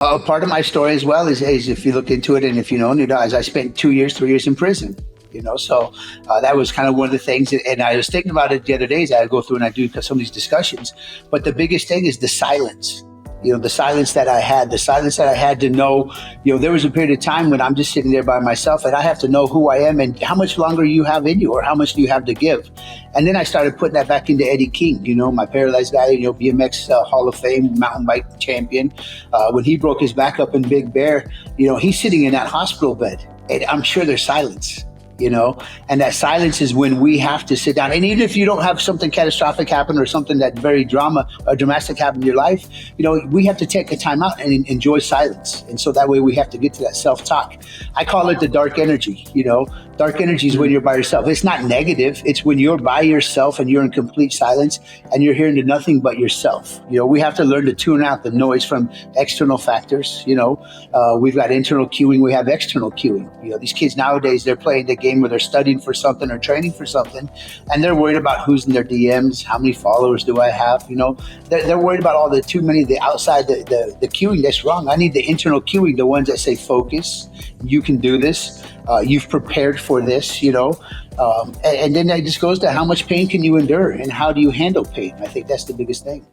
Part of my story as well is if you look into it and if you know, as I spent 2 years, 3 years in prison. So that was kind of one of the things. And I was thinking about it the other days. I go through and I do some of these discussions. But the biggest thing is the silence. The silence that I had to know, there was a period of time when I'm just sitting there by myself and I have to know who I am and how much longer you have in you or how much do you have to give. And then I started putting that back into Eddie King, my paralyzed guy, BMX Hall of Fame, mountain bike champion. When he broke his back up in Big Bear, he's sitting in that hospital bed and I'm sure there's silence. And that silence is when we have to sit down. And even if you don't have something catastrophic happen or something that very dramatic happen in your life, we have to take a time out and enjoy silence. And so that way we have to get to that self-talk. I call it the dark energy, Dark energy is when you're by yourself. It's not negative. It's when you're by yourself and you're in complete silence and you're hearing to nothing but yourself. We have to learn to tune out the noise from external factors. We've got internal cueing. We have external cueing. These kids nowadays, they're playing the game where they're studying for something or training for something, and they're worried about who's in their DMs, how many followers do I have. They're worried about all the too many, the outside, the cueing. That's wrong. I need the internal cueing, the ones that say focus, you can do this, you've prepared for this, and then that just goes to how much pain can you endure and how do you handle pain. I think that's the biggest thing.